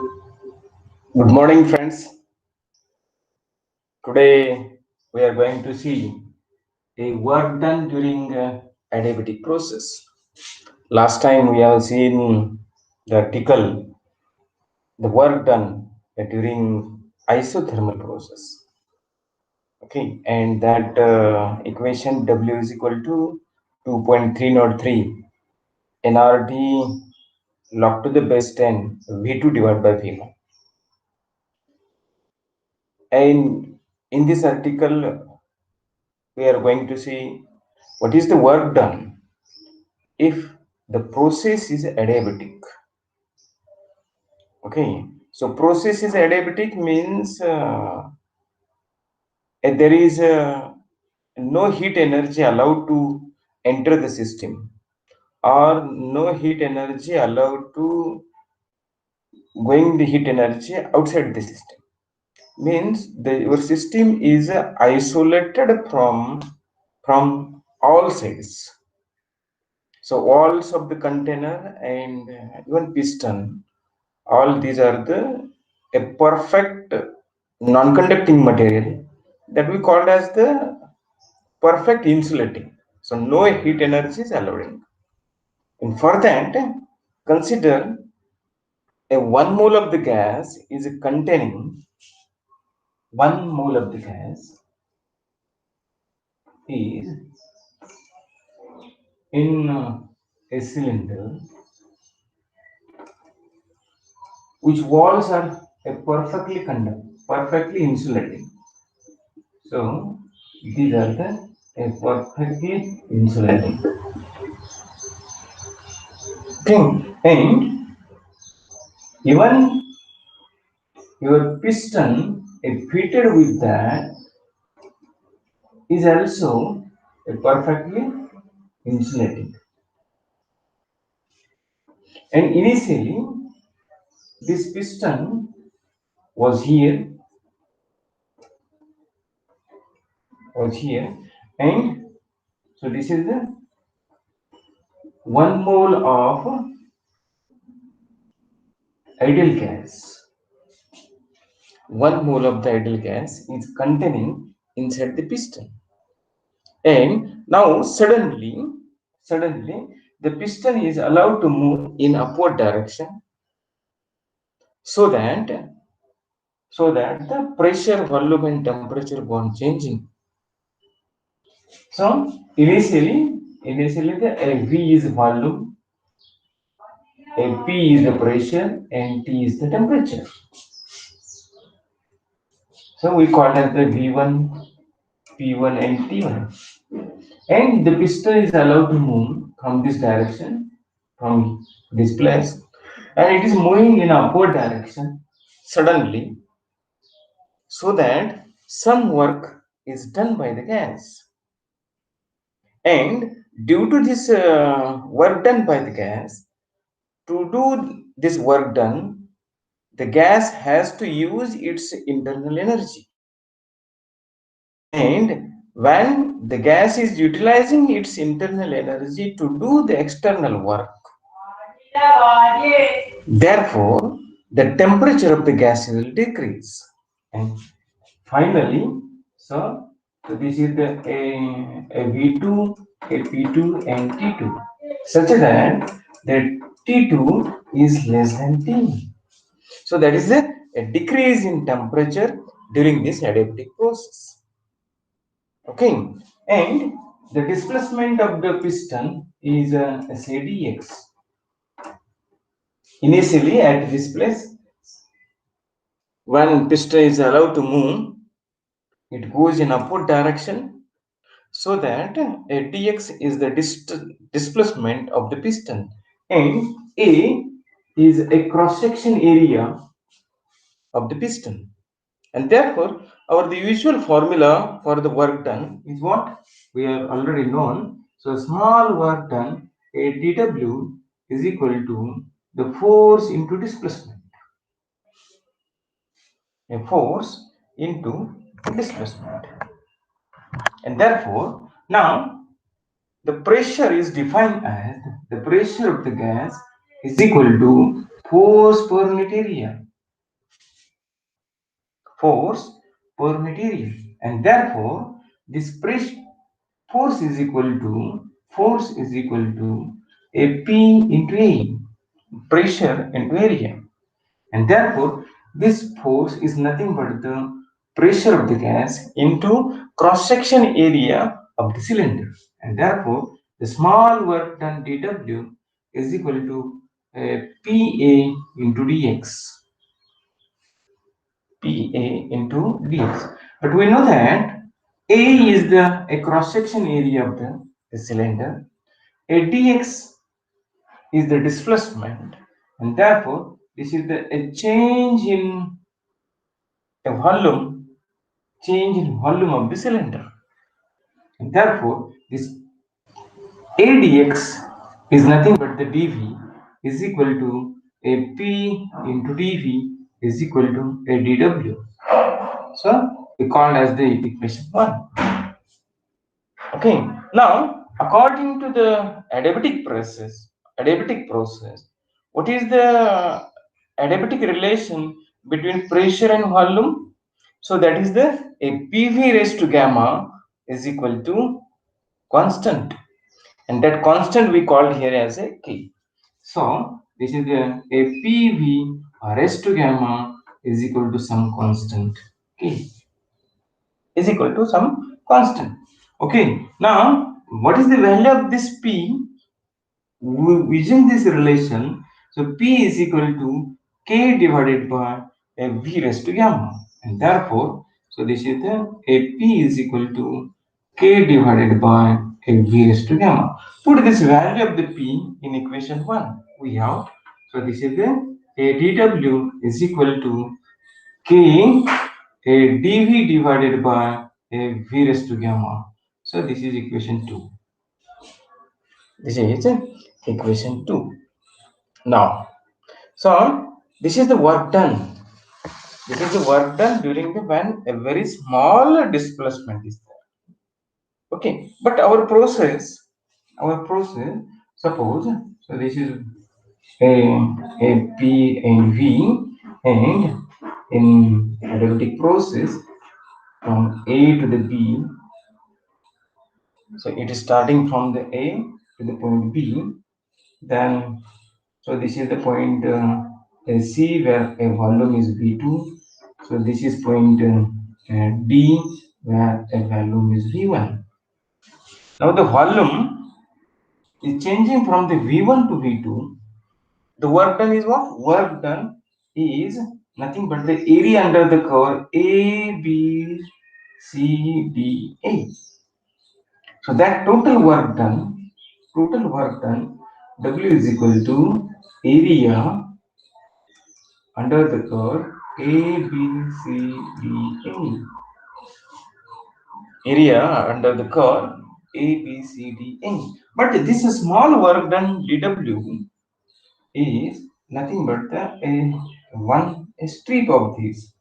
Good morning, friends. Today we are going to see a work done during adiabatic process. Last time we have seen the article, the work done during isothermal process. Okay, and that equation W is equal to 2.303 NRD log to the base 10 V2 divided by V1. And in this article, we are going to see what is the work done if the process is adiabatic. Okay, so process is adiabatic means there is no heat energy allowed to enter the system, or no heat energy allowed to going the heat energy outside the system. Means your system is isolated from all sides. So walls of the container and even piston, all these are a perfect non-conducting material that we call as the perfect insulating. So no heat energy is allowed. And for that, consider a 1 mole of the gas is containing 1 mole of the gas is in a cylinder which walls are perfectly insulating. So these are the perfectly insulating thing. And even your piston fitted with that is also a perfectly insulating. And initially this piston was here, and so this is the 1 mole of ideal gas. 1 mole of the ideal gas is containing inside the piston. And now suddenly the piston is allowed to move in upward direction so that the pressure, volume and temperature go on changing. So initially the V is volume, P is the pressure, and T is the temperature. So we call it the V1, P1 and T1. And the piston is allowed to move from this direction, from this place, and it is moving in upward direction suddenly, so that some work is done by the gas. And due to this work done by the gas, to do this work done, the gas has to use its internal energy. And when the gas is utilizing its internal energy to do the external work, therefore the temperature of the gas will decrease. And finally, so this is the a V2, a P2 and T2, such that the T2 is less than T. So that is a decrease in temperature during this adiabatic process. Okay, and the displacement of the piston is SADX. Initially at this place, when piston is allowed to move, it goes in upward direction, so that dx is the displacement of the piston, and A is a cross-section area of the piston. And therefore, the usual formula for the work done is what we are already known. So small work done, a dW is equal to the force into displacement. A force into displacement. And therefore, now the pressure is defined as the pressure of the gas is equal to force per unit area. force per unit area, and therefore this force is equal to a P into A, pressure into area, and therefore this force is nothing but the pressure of the gas into cross section area of the cylinder, and therefore the small work done dW is equal to PA into dx. PA into dx. But we know that A is a cross section area of the cylinder, a dx is the displacement, and therefore this is a change in a change in volume of the cylinder, and therefore this AdX is nothing but the dV is equal to a P into dV is equal to a dW. So we call as the equation 1. Okay, now according to the adiabatic process, what is the adiabatic relation between pressure and volume? So that is the a PV raised to gamma is equal to constant, and that constant we called here as a K. So this is a PV raised to gamma is equal to some constant K, is equal to some constant. Okay, now what is the value of this P using this relation? So P is equal to K divided by a V raised to gamma, and therefore so this is the a P is equal to K divided by a V raised to gamma. Put this value of the P in equation 1. We have, so this is the a dW is equal to K a dV divided by a V raised to gamma. So this is equation 2. This is equation 2. Now, so this is the work done. This is the work done during the when a very small displacement is there. Okay, but our process, suppose, so this is a P and V, and in adiabatic process from A to the B, so it is starting from the A to the point B, then so this is the point C where a volume is V2. So this is point D where a volume is V1. Now the volume is changing from the V1 to V2. The work done is what? Work done is nothing but the area under the curve A, B, C, D, A. So that total work done, W is equal to area under the curve A, B, C, D, A. Area under the curve A, B, C, D, A. But this small work done dW is nothing but the one strip of this.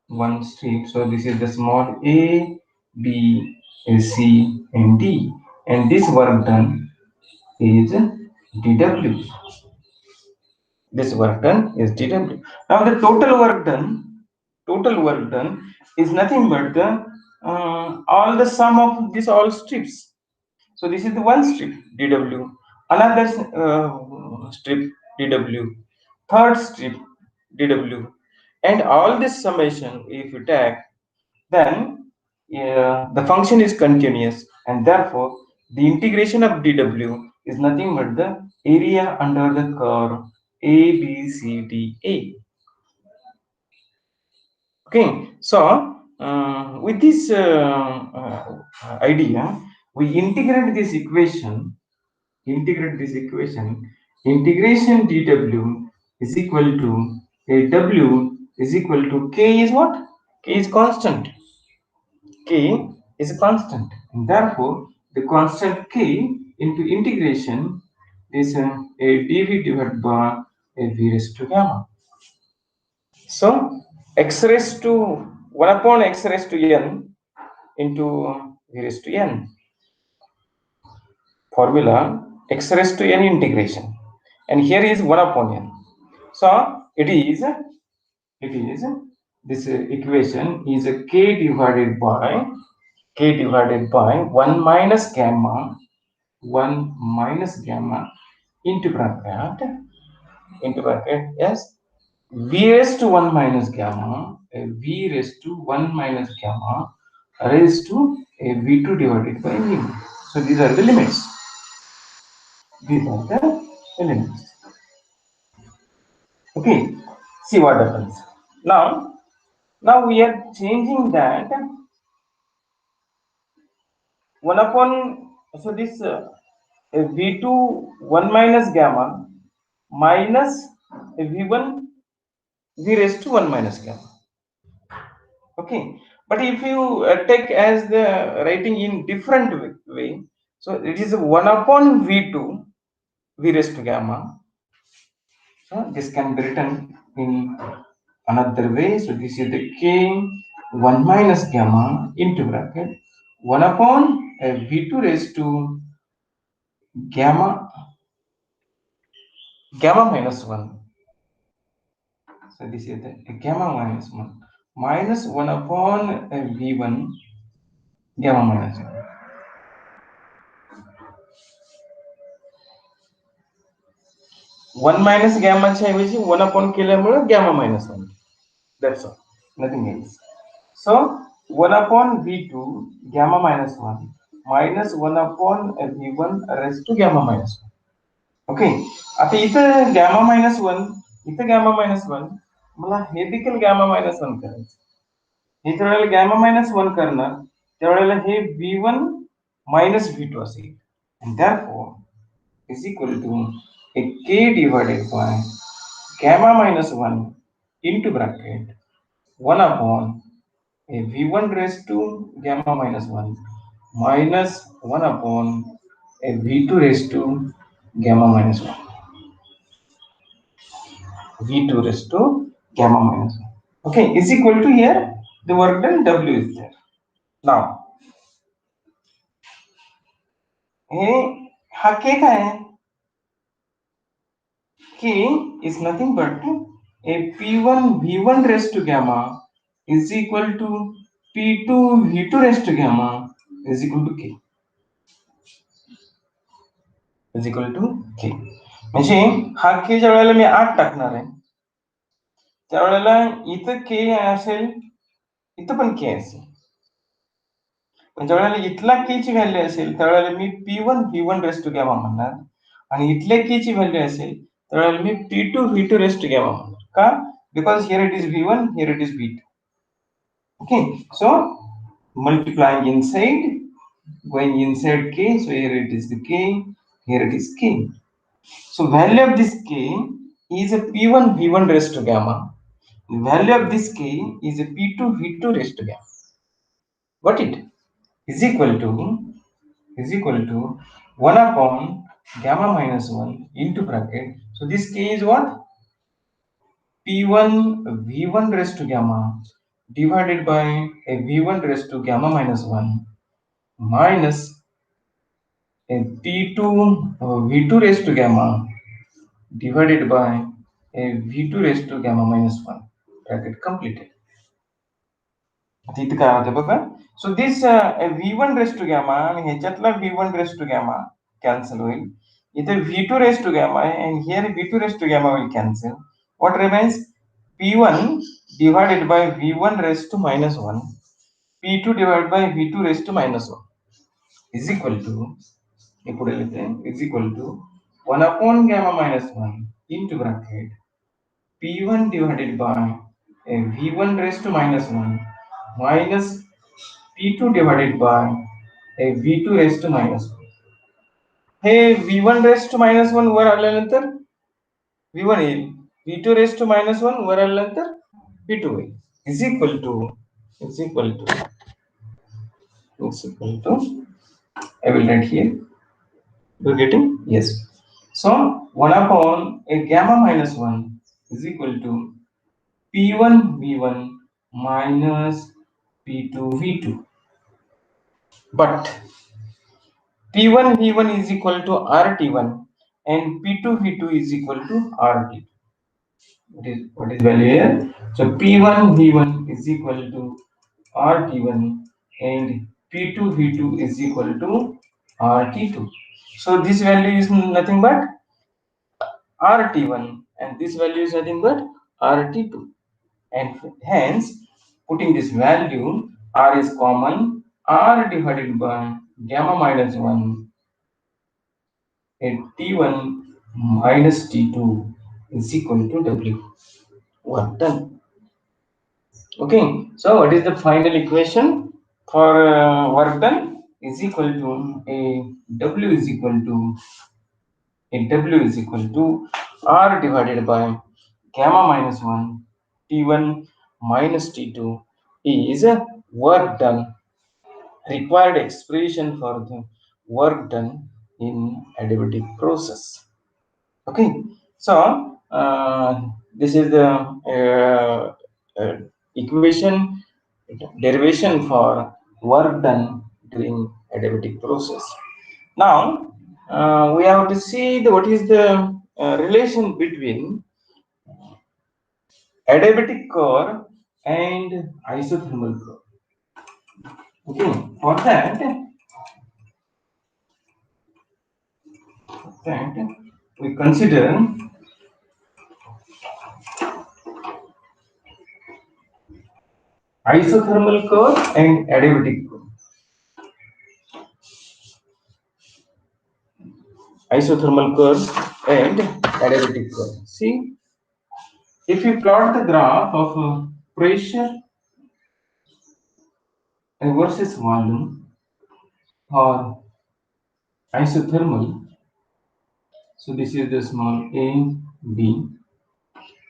One strip. So this is the small A, B, C, and D. And this work done is dW. This work done is dW. Now the total work done is nothing but the all the sum of these all strips. So this is the one strip dW, another strip dW, third strip dW, and all this summation if you take, then the function is continuous, and therefore the integration of dW is nothing but the area under the curve A, B, C, D, A. Okay, so with this idea, we integrate this equation. Integration dW is equal to a W is equal to K is what? K is constant. K is a constant, and therefore the constant K into integration is a dV divided by a V raised to gamma. So x raised to 1 upon x raised to n into V raised to n. Formula x raised to n integration, and here is 1 upon n. So it is this equation is a k divided by 1 minus gamma into bracket yes v raised to 1 minus gamma v raised to 1 minus gamma raised to a v2 divided by v1. So these are the limits. These are the limits. Okay, see what happens. Now we are changing that 1 upon, so this v2 1 minus gamma minus v1 v raised to 1 minus gamma. Okay, but if you take as the writing in different way, so it is 1 upon v2 v raised to gamma. So this can be written in another way. So this is the k 1 minus gamma into bracket 1 upon v2 raised to gamma minus 1. So this is the gamma minus 1 minus 1 upon v1 gamma minus 1. 1 minus gamma ऐवजी 1 upon केल्यामुळे gamma minus 1. That's all. Nothing else. So 1 upon v2 gamma minus 1 minus 1 upon v1 raised to gamma minus 1. Okay, आता इथं gamma minus 1 इथं gamma minus 1 मला हे देखील gamma minus 1 करायचं. इथं वेळेला गॅमा मायनस 1 करणार त्यावेळेला हे v1 मायनस v2 असेल. And therefore is equal to a k divided by gamma minus 1 into bracket 1 upon a v1 raised to gamma minus 1 minus 1 upon a v2 raised to gamma minus 1. v2 raised to gamma minus 1. Okay, is equal to here the work done w is there. Now हा k काय आहे? K is nothing but a p1 v1 raised to gamma is equal to p2 v2 raised to gamma is equal to k. Is equal to k. म्हणजे हा k ज्या वेळेला मी 8 टाकणार आहे त्यावेळेला इथं k असेल इथं पण k असेल. पण ज्यावेळेला इथला k ची व्हॅल्यू असेल त्यावेळेला मी p1 v1 rest to gamma म्हणणार आणि इथल्या k ची व्हॅल्यू असेल त्यावेळेला मी p2 v2 rest to gamma म्हणणार. का? Because here it is v1 here it is v2. Okay, so multiplying inside, going inside k, so here it is the k, here it is k. So value of this k is a p1 v1 raised to gamma. The value of this k is a p2 v2 raised to gamma. Got it? Is equal to 1 upon gamma minus 1 into bracket. So this k is what? p1 v1 raised to gamma divided by a v1 raised to gamma minus 1 minus a p2 v2 raised to gamma divided by a v2 raised to gamma minus 1. Bracket completed. इथं काय होतं बघा. So this v1 raise to gamma आणि ह्याच्यातला v1 raise to gamma cancel होईल. इथे v2 raise to gamma आहे and here v2 raise to gamma will cancel. What remains? p1 divided by v1 raised to minus 1 p2 divided by v2 raised to minus 1 is equal to पुढे लिहिते is equal to 1 upon gamma minus 1 into bracket p1 divided by a v1 raised to minus 1 minus p2 divided by a v2 raised to minus 1. Hey v1 raised to minus 1 वर आल्यानंतर v1 येईल, v2 raised to minus 1 वर आल्यानंतर v2 येईल. is equal to I will write here. You getting? Yes. So 1 upon a gamma minus 1 is equal to p1 v1 minus p2 v2. But p1 v1 is equal to rt1 and p2 v2 is equal to rt2. what is value here? So P1 V1 is equal to RT1 and P2 V2 is equal to RT2. So this value is nothing but RT1 and this value is nothing but RT2, and hence putting this value R is common, R divided by gamma minus 1 and T1 minus T2 is equal to W. Work done. Okay, so what is the final equation for work done? Is equal to a W is equal to R divided by gamma minus 1 T1 minus T2 is work done, required expression for the work done in adiabatic process. Okay, so this is the equation derivation for work done during adiabatic process. Now we have to see what is the relation between adiabatic core and isothermal core. Okay, for that we consider isothermal core and adiabatic core. Isothermal core and adiabatic core. See, if you plot the graph of pressure versus volume or isothermal, so this is the small a, b,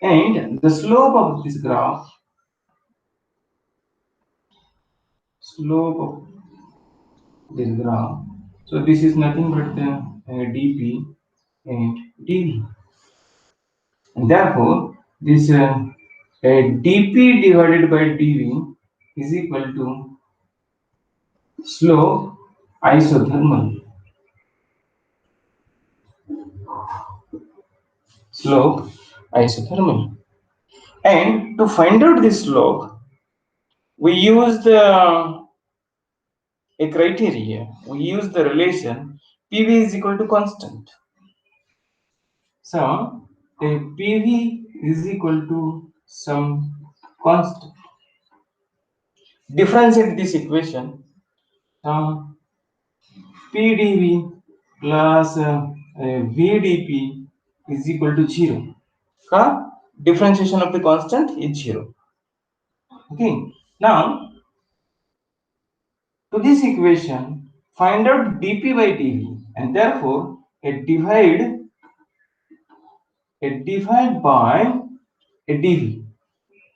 and the slope of this graph, so this is nothing but the dp and dv. And therefore, this dp divided by dv is equal to slope isothermal. Slope isothermal. And to find out this slope, we use a criteria. We use the relation PV is equal to constant. So, a PV is equal to some constant. Differentiate this equation. PdV plus VdP is equal to 0. Differentiation of the constant is 0. Okay. Now, to this equation, find out dP by dV, and therefore a divide by a dV.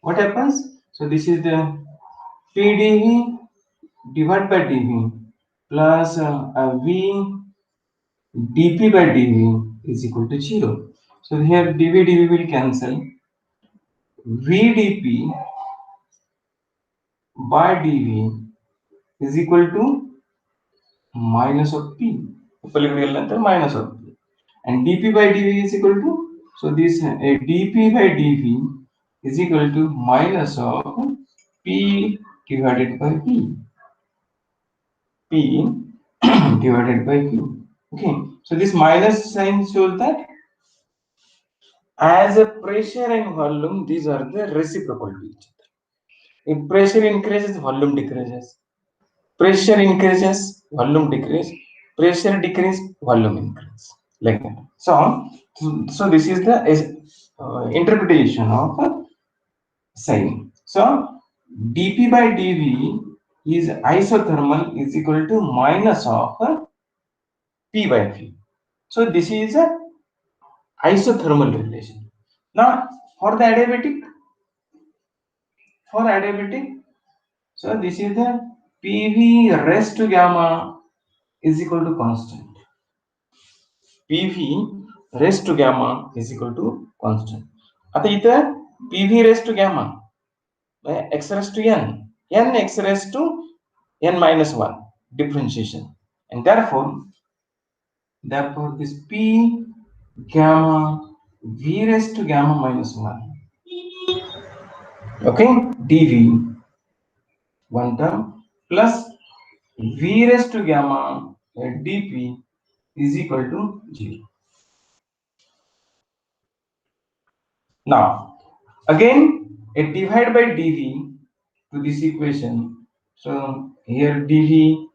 What happens? So this is the PdV divided by dV plus V dP by dV is equal to 0. So here dV will cancel. VdP by dV is equal to minus of P. Minus of P. And dP by dV is equal to, so this dP by dV is equal to minus of P divided by P. P divided by Q. Okay, so this minus sign shows that as a pressure and volume, these are the reciprocal to each other. If pressure increases, volume decreases. Pressure increases, volume decrease. Pressure decrease, volume increase. Like that. So this is the interpretation of sign. So dP by dV is isothermal is equal to minus of P by V. So this is a isothermal relation. Now for the adiabatic, so this is the PV raised to gamma is equal to constant. PV raised to gamma is equal to constant. आता इथं PV raised to gamma x raised to n x raised to n minus 1 differentiation, and therefore this P gamma V raised to gamma minus 1 Okay, dv one term plus v raised to gamma dp is equal to 0. Now again a divide by dv to this equation. So here dv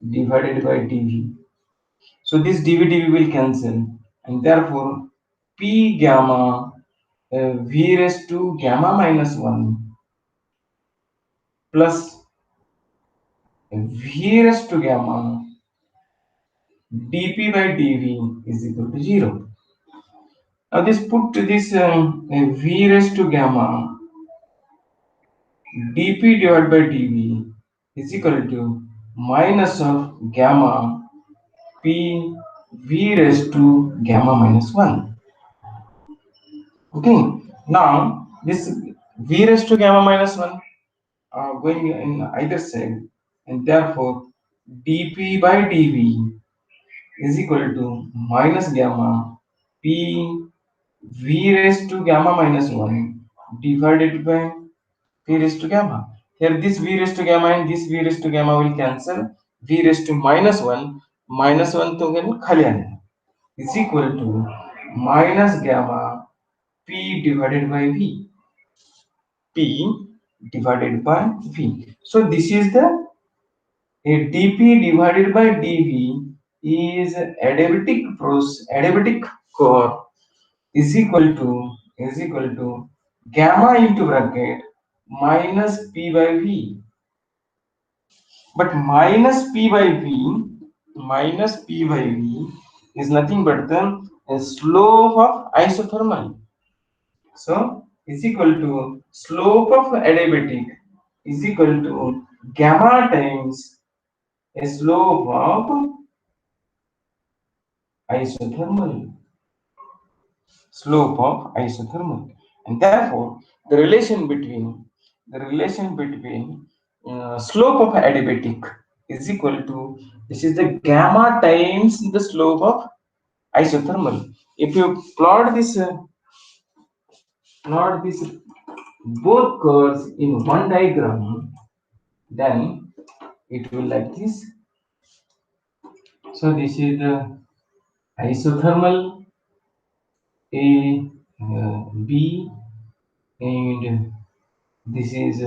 divided by dv. So this dv will cancel, and therefore p gamma v raised to gamma minus 1 plus v raised to gamma dp by dv is equal to 0. Now this put this v raised to gamma dp divided by dv is equal to minus of gamma p v raised to gamma minus 1. Okay, now this v raised to gamma minus 1 going in either side, and therefore dp by dv is equal to minus gamma p v raised to gamma minus 1 divided by v raised to gamma. Here this v raised to gamma and this v raised to gamma will cancel. V raised to minus 1 तो again खाली आने is equal to minus gamma p divided by v. P divided by v. So this is the dp divided by dv is adiabatic core is equal to gamma into bracket minus p by v. But minus p by v is nothing but the slope of isothermal. So is equal to slope of adiabatic is equal to gamma times a slope of isothermal. And therefore the relation between slope of adiabatic is equal to, this is the gamma times the slope of isothermal. If you plot this both curves in one diagram, then it will like this. So this is the isothermal A, B, and this is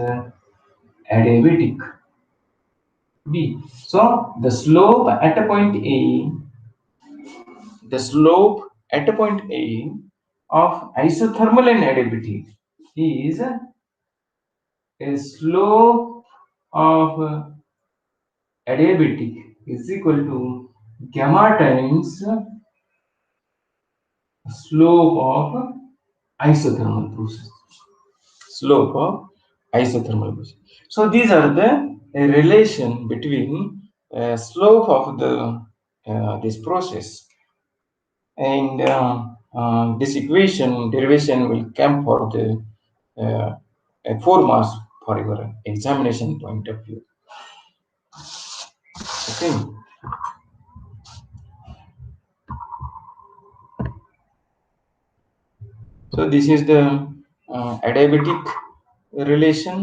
adiabatic B. So the slope at a point A of isothermal and adiabatic is a slope of adiabatic is equal to gamma times slope of isothermal process. So these are the relation between slope of the this process, and this equation derivation will come for the 4 marks for your examination point of view. Okay. So this is the adiabatic relation